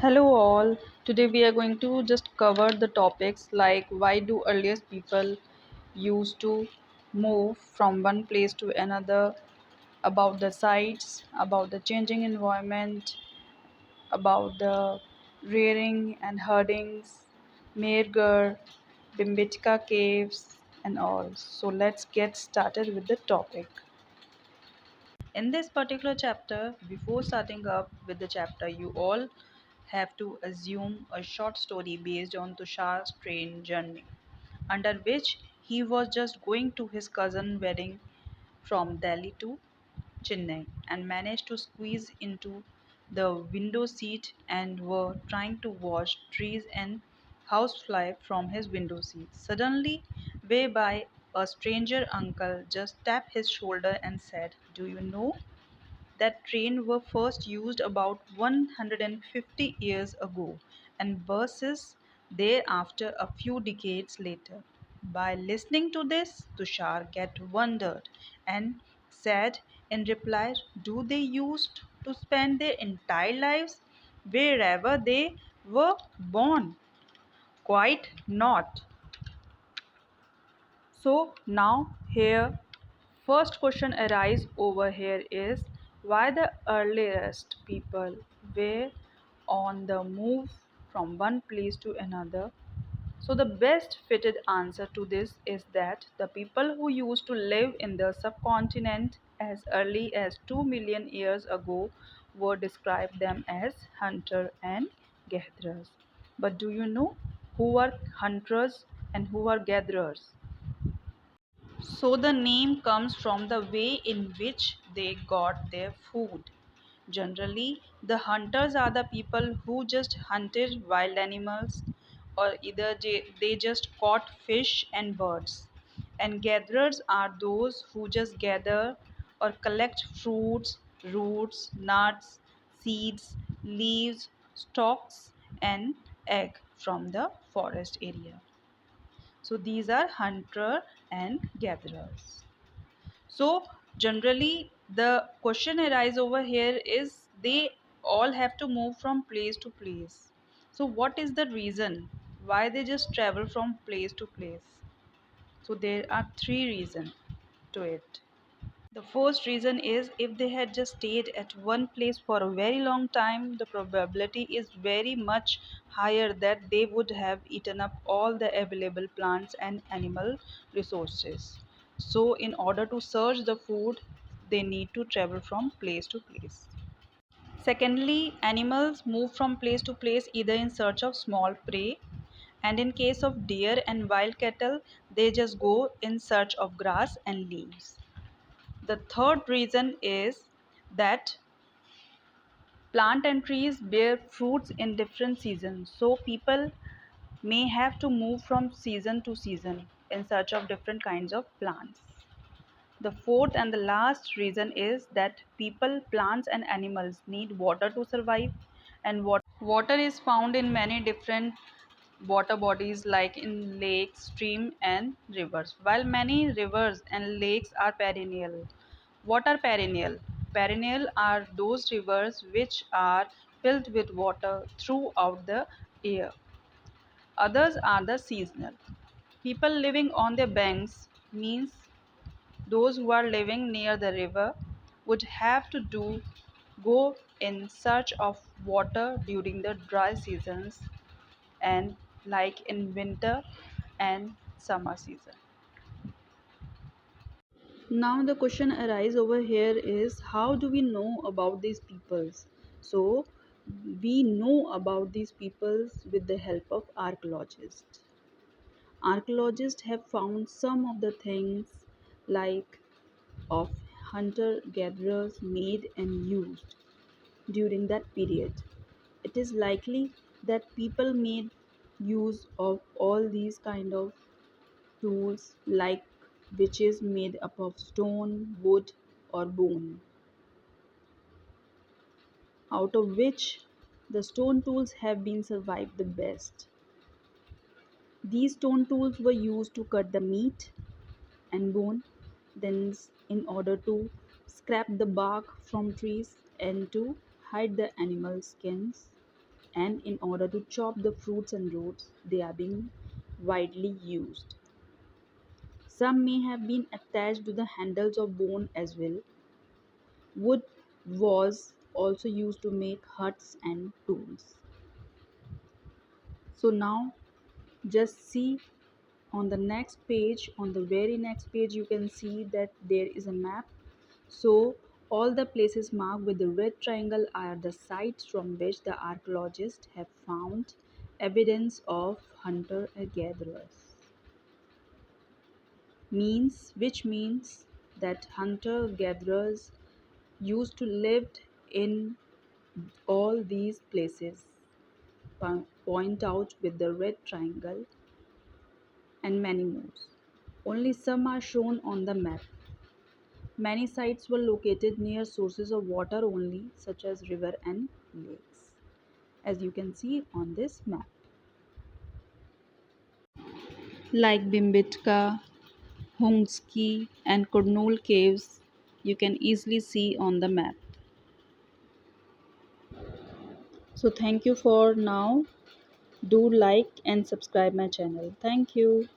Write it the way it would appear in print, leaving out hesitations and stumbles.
Hello all. Today we are going to just cover the topics like why do earliest people used to move from one place to another, about the sites, about the changing environment, about the rearing and herdings, Mehrgar, Bimbitka caves and all. So let's get started with the topic. In this particular chapter, before starting up with the chapter, you all have to assume a short story based on Tushar's train journey, under which he was just going to his cousin's wedding from Delhi to Chennai and managed to squeeze into the window seat and were trying to watch trees and housefly from his window seat. Suddenly, way by, a stranger uncle just tapped his shoulder and said, "Do you know that train were first used about 150 years ago and buses thereafter a few decades later?" By listening to this, Tushar get wondered and said in reply, "Do they used to spend their entire lives wherever they were born?" Quite not. So now here first question arise over here is why the earliest people were on the move from one place to another. So the best fitted answer to this is that the people who used to live in the subcontinent as early as 2 million years ago were described them as hunter and gatherers. But do you know who are hunters and who are gatherers? So the name comes from the way in which they got their food. Generally, the hunters are the people who just hunted wild animals or either they just caught fish and birds. And gatherers are those who just gather or collect fruits, roots, nuts, seeds, leaves, stalks, and egg from the forest area. So these are hunter and gatherers. So generally the question arise over here is they all have to move from place to place. So what is the reason why they just travel from place to place? So there are three reasons to it. The first reason is if they had just stayed at one place for a very long time, the probability is very much higher that they would have eaten up all the available plants and animal resources. So, in order to search the food, they need to travel from place to place. Secondly, animals move from place to place either in search of small prey, and in case of deer and wild cattle, they just go in search of grass and leaves. The third reason is that plant and trees bear fruits in different seasons. So people may have to move from season to season in search of different kinds of plants. The fourth and the last reason is that people, plants, and animals need water to survive, and water is found in many different water bodies like in lakes, stream, and rivers. While many rivers and lakes are perennial. What are perennial? Perennial are those rivers which are filled with water throughout the year. Others are the seasonal. People living on their banks means those who are living near the river would have to go in search of water during the dry seasons and like in winter and summer season. Now the question arises over here is how do we know about these peoples? So we know about these peoples with the help of archaeologists. Archaeologists have found some of the things like of hunter gatherers made and used during that period. It is likely that people made use of all these kind of tools like which is made up of stone, wood or bone, out of which the stone tools have been survived the best. These stone tools were used to cut the meat and bone, then in order to scrap the bark from trees and to hide the animal skins and in order to chop the fruits and roots, they are being widely used. Some may have been attached to the handles of bone as well. Wood was also used to make huts and tools. So now just see on the next page, on the very next page, you can see that there is a map. So all the places marked with the red triangle are the sites from which the archaeologists have found evidence of hunter gatherers. Which means that hunter gatherers used to live in all these places. Point out with the red triangle and many more. Only some are shown on the map. Many sites were located near sources of water only, such as river and lakes, as you can see on this map. Like Bimbitka, Hungski, and Kurnool caves, you can easily see on the map. So thank you for now. Do like and subscribe my channel. Thank you.